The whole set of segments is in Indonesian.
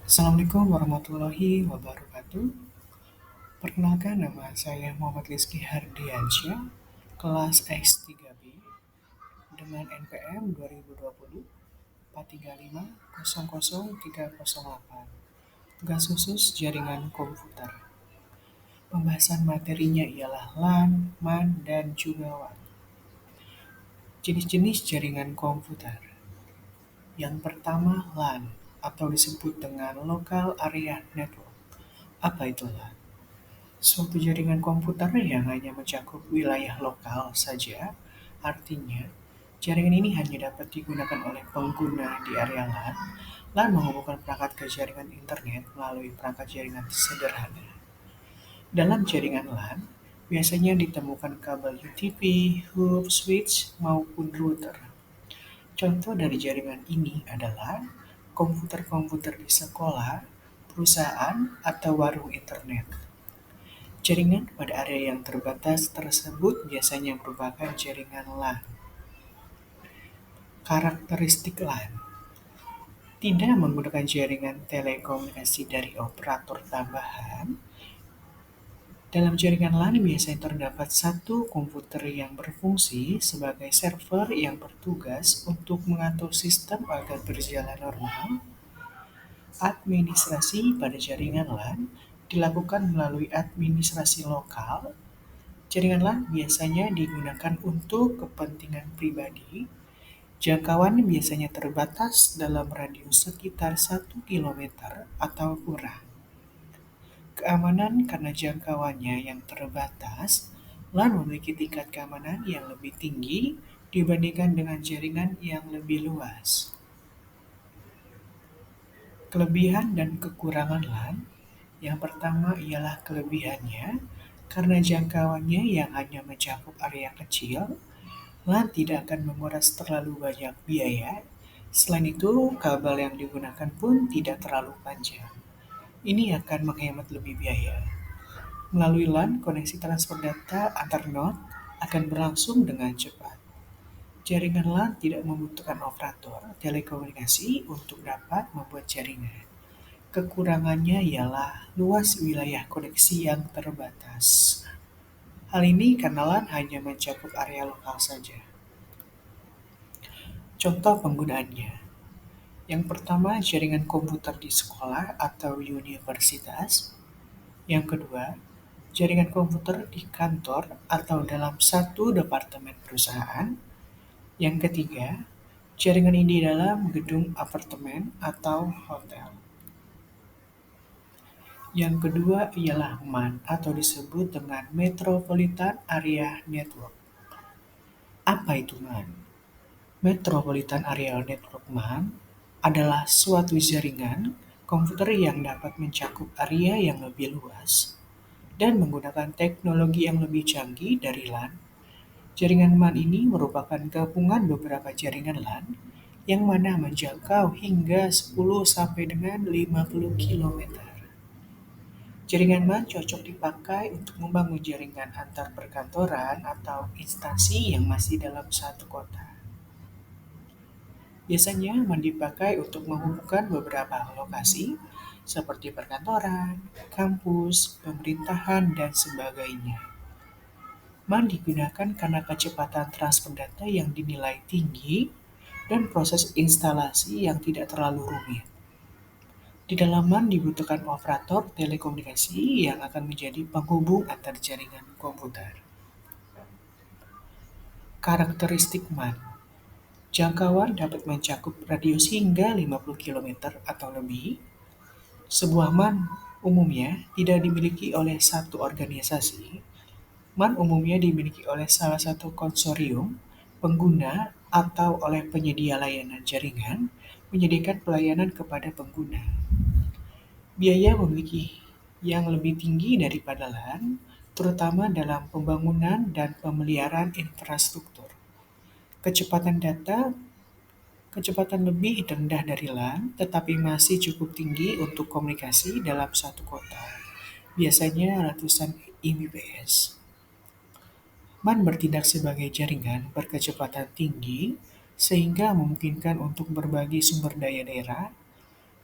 Assalamualaikum warahmatullahi wabarakatuh. Perkenalkan, nama saya Muhammad Rizky Hardiansyah, kelas X3B dengan NPM 2020 435 00308. Tugas khusus jaringan komputer. Pembahasan materinya ialah LAN, MAN, dan juga WAN. Jenis-jenis jaringan komputer. Yang pertama, LAN atau disebut dengan Local Area Network. Apa itu LAN? Suatu jaringan komputer yang hanya mencakup wilayah lokal saja, artinya jaringan ini hanya dapat digunakan oleh pengguna di area LAN. LAN menghubungkan perangkat ke jaringan internet melalui perangkat jaringan sederhana. Dalam jaringan LAN, biasanya ditemukan kabel UTP, hub, switch, maupun router. Contoh dari jaringan ini adalah komputer-komputer di sekolah, perusahaan, atau warung internet. Jaringan pada area yang terbatas tersebut biasanya merupakan jaringan LAN. Karakteristik LAN tidak menggunakan jaringan telekomunikasi dari operator tambahan. Dalam jaringan LAN biasanya terdapat satu komputer yang berfungsi sebagai server yang bertugas untuk mengatur sistem agar berjalan normal. Administrasi pada jaringan LAN dilakukan melalui administrasi lokal. Jaringan LAN biasanya digunakan untuk kepentingan pribadi. Jangkauan biasanya terbatas dalam radius sekitar 1 km atau kurang. Keamanan karena jangkauannya yang terbatas, LAN memiliki tingkat keamanan yang lebih tinggi dibandingkan dengan jaringan yang lebih luas. Kelebihan dan kekurangan LAN. Yang pertama ialah kelebihannya, karena jangkauannya yang hanya mencakup area kecil, LAN tidak akan menguras terlalu banyak biaya. Selain itu, kabel yang digunakan pun tidak terlalu panjang. Ini akan menghemat lebih biaya. Melalui LAN, koneksi transfer data antar node akan berlangsung dengan cepat. Jaringan LAN tidak membutuhkan operator telekomunikasi untuk dapat membuat jaringan. Kekurangannya ialah luas wilayah koneksi yang terbatas. Hal ini karena LAN hanya mencakup area lokal saja. Contoh penggunaannya. Yang pertama, jaringan komputer di sekolah atau universitas. Yang kedua, jaringan komputer di kantor atau dalam satu departemen perusahaan. Yang ketiga, jaringan ini dalam gedung apartemen atau hotel. Yang kedua ialah MAN atau disebut dengan Metropolitan Area Network. Apa itu MAN? Metropolitan Area Network MAN adalah suatu jaringan komputer yang dapat mencakup area yang lebih luas dan menggunakan teknologi yang lebih canggih dari LAN. Jaringan MAN ini merupakan gabungan beberapa jaringan LAN yang mana menjangkau hingga 10 sampai dengan 50 km. Jaringan MAN cocok dipakai untuk membangun jaringan antar perkantoran atau instansi yang masih dalam satu kota. Biasanya MAN dipakai untuk menghubungkan beberapa lokasi seperti perkantoran, kampus, pemerintahan, dan sebagainya. MAN digunakan karena kecepatan transfer data yang dinilai tinggi dan proses instalasi yang tidak terlalu rumit. Di dalam MAN dibutuhkan operator telekomunikasi yang akan menjadi penghubung antar jaringan komputer. Karakteristik MAN. Jangkauan dapat mencakup radius hingga 50 km atau lebih. Sebuah MAN umumnya tidak dimiliki oleh satu organisasi. MAN umumnya dimiliki oleh salah satu konsorsium, pengguna, atau oleh penyedia layanan jaringan menyediakan pelayanan kepada pengguna. Biaya memiliki yang lebih tinggi daripada LAN, terutama dalam pembangunan dan pemeliharaan infrastruktur. Kecepatan lebih rendah dari LAN, tetapi masih cukup tinggi untuk komunikasi dalam satu kota, biasanya ratusan Mbps. MAN bertindak sebagai jaringan berkecepatan tinggi, sehingga memungkinkan untuk berbagi sumber daya daerah.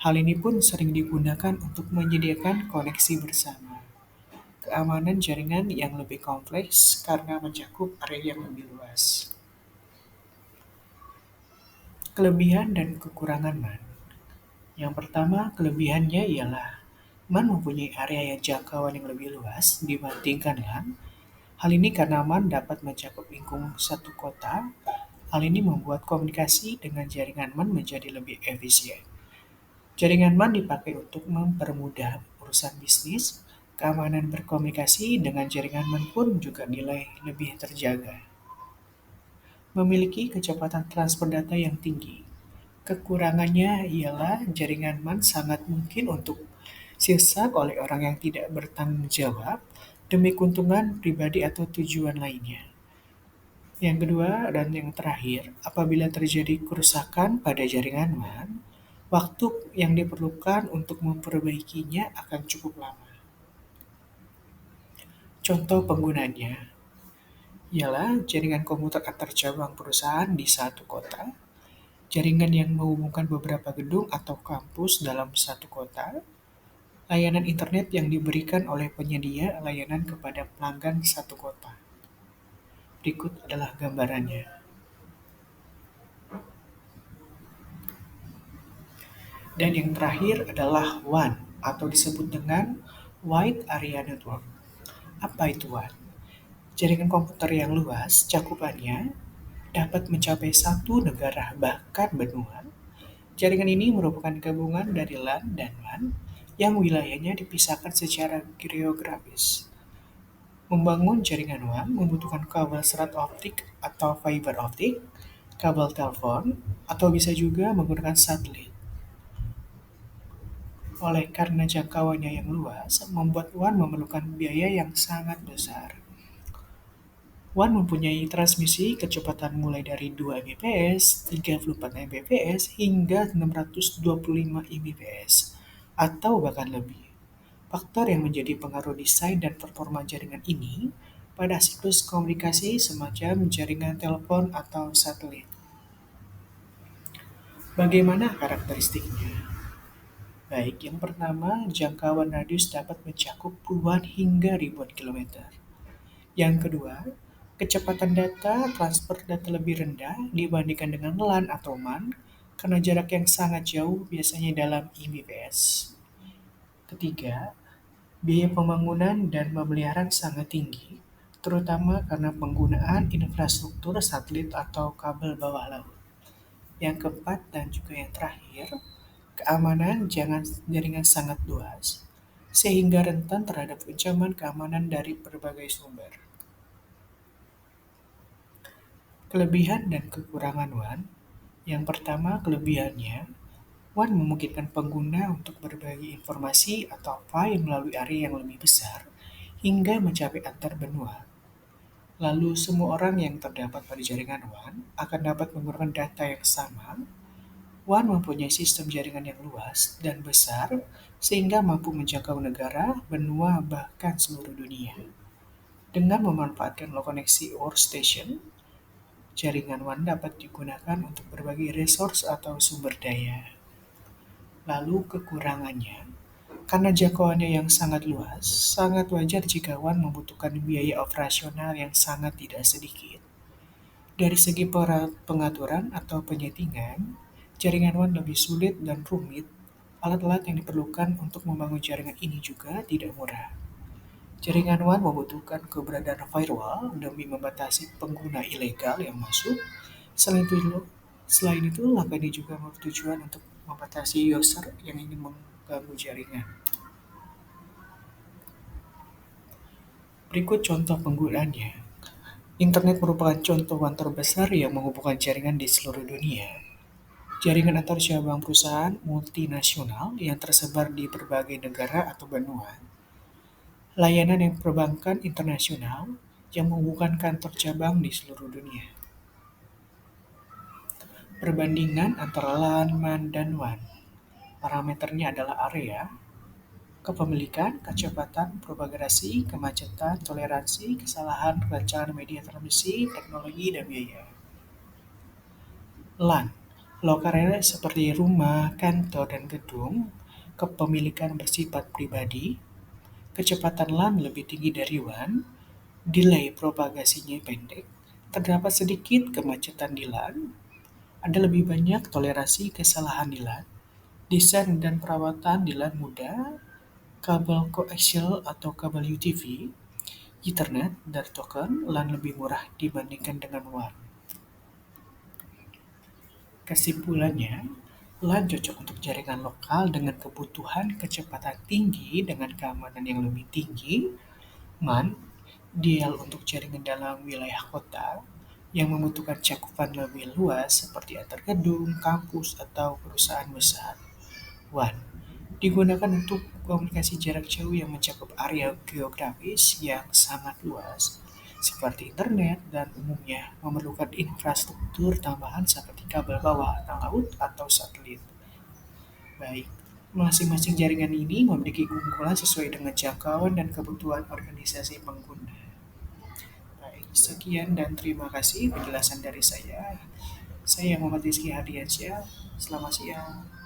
Hal ini pun sering digunakan untuk menyediakan koneksi bersama. Keamanan jaringan yang lebih kompleks karena mencakup area yang lebih luas. Kelebihan dan kekurangan MAN. Yang pertama, kelebihannya ialah MAN mempunyai area yang jangkauan yang lebih luas dibandingkan LAN. Hal ini karena MAN dapat mencakup lingkungan satu kota. Hal ini membuat komunikasi dengan jaringan MAN menjadi lebih efisien. Jaringan MAN dipakai untuk mempermudah urusan bisnis. Keamanan berkomunikasi dengan jaringan MAN pun juga nilai lebih terjaga. Memiliki kecepatan transfer data yang tinggi. Kekurangannya ialah jaringan MAN sangat mungkin untuk disesak oleh orang yang tidak bertanggung jawab demi keuntungan pribadi atau tujuan lainnya. Yang kedua dan yang terakhir, apabila terjadi kerusakan pada jaringan MAN, waktu yang diperlukan untuk memperbaikinya akan cukup lama. Contoh penggunanya ialah jaringan komputer antar cabang perusahaan di satu kota, jaringan yang menghubungkan beberapa gedung atau kampus dalam satu kota, layanan internet yang diberikan oleh penyedia layanan kepada pelanggan satu kota. Berikut adalah gambarannya. Dan yang terakhir adalah WAN atau disebut dengan Wide Area Network. Apa itu WAN? Jaringan komputer yang luas cakupannya dapat mencapai satu negara bahkan benua. Jaringan ini merupakan gabungan dari LAN dan WAN yang wilayahnya dipisahkan secara geografis. Membangun jaringan WAN membutuhkan kabel serat optik atau fiber optik, kabel telepon, atau bisa juga menggunakan satelit. Oleh karena jangkauannya yang luas, membuat WAN memerlukan biaya yang sangat besar. WAN mempunyai transmisi kecepatan mulai dari 2 Mbps, 34 Mbps, hingga 625 Mbps, atau bahkan lebih. Faktor yang menjadi pengaruh desain dan performa jaringan ini pada siklus komunikasi semacam jaringan telepon atau satelit. Bagaimana karakteristiknya? Baik, yang pertama, jangkauan radius dapat mencakup puluhan hingga ribuan kilometer. Yang kedua, kecepatan data transfer data lebih rendah dibandingkan dengan LAN atau MAN karena jarak yang sangat jauh biasanya dalam Mbps. Ketiga, biaya pembangunan dan pemeliharaan sangat tinggi, terutama karena penggunaan infrastruktur satelit atau kabel bawah laut. Yang keempat dan juga yang terakhir, keamanan jaringan sangat luas, sehingga rentan terhadap ancaman keamanan dari berbagai sumber. Kelebihan dan kekurangan WAN. Yang pertama, kelebihannya, WAN memungkinkan pengguna untuk berbagi informasi atau file melalui area yang lebih besar hingga mencapai antar benua. Lalu semua orang yang terdapat pada jaringan WAN akan dapat menggunakan data yang sama. WAN mempunyai sistem jaringan yang luas dan besar sehingga mampu menjangkau negara, benua, bahkan seluruh dunia. Dengan memanfaatkan low koneksi workstation, jaringan WAN dapat digunakan untuk berbagi resource atau sumber daya. Lalu kekurangannya, karena jangkauannya yang sangat luas, sangat wajar jika WAN membutuhkan biaya operasional yang sangat tidak sedikit. Dari segi pengaturan atau penyetingan, jaringan WAN lebih sulit dan rumit. Alat-alat yang diperlukan untuk membangun jaringan ini juga tidak murah. Jaringan WAN membutuhkan keberadaan firewall demi membatasi pengguna ilegal yang masuk. Selain itu, langkah ini juga bertujuan untuk membatasi user yang ingin mengganggu jaringan. Berikut contoh penggunaannya. Internet merupakan contoh WAN terbesar yang menghubungkan jaringan di seluruh dunia. Jaringan antar cabang perusahaan multinasional yang tersebar di berbagai negara atau benua. Layanan yang perbankan internasional yang menghubungkan kantor cabang di seluruh dunia. Perbandingan antara LAN, MAN, dan WAN. Parameternya adalah area, kepemilikan, kecepatan, propagasi, kemacetan, toleransi, kesalahan, rancangan media transmisi, teknologi, dan biaya. LAN. Lokal area seperti rumah, kantor, dan gedung, kepemilikan bersifat pribadi, kecepatan LAN lebih tinggi dari WAN, delay propagasinya pendek, terdapat sedikit kemacetan di LAN, ada lebih banyak toleransi kesalahan di LAN, desain dan perawatan di LAN mudah, kabel koaksial atau kabel UTV, Ethernet, dan token LAN lebih murah dibandingkan dengan WAN. Kesimpulannya, LAN cocok untuk jaringan lokal dengan kebutuhan kecepatan tinggi dengan keamanan yang lebih tinggi. MAN ideal untuk jaringan dalam wilayah kota yang membutuhkan cakupan lebih luas seperti antar gedung, kampus, atau perusahaan besar. WAN digunakan untuk komunikasi jarak jauh yang mencakup area geografis yang sangat luas, seperti internet dan umumnya memerlukan infrastruktur tambahan seperti kabel bawah laut atau satelit. Baik, masing-masing jaringan ini memiliki keunggulan sesuai dengan jangkauan dan kebutuhan organisasi pengguna. Baik, sekian dan terima kasih penjelasan dari saya. Saya Muhammad Rizky Hardiansyah. Selamat siang.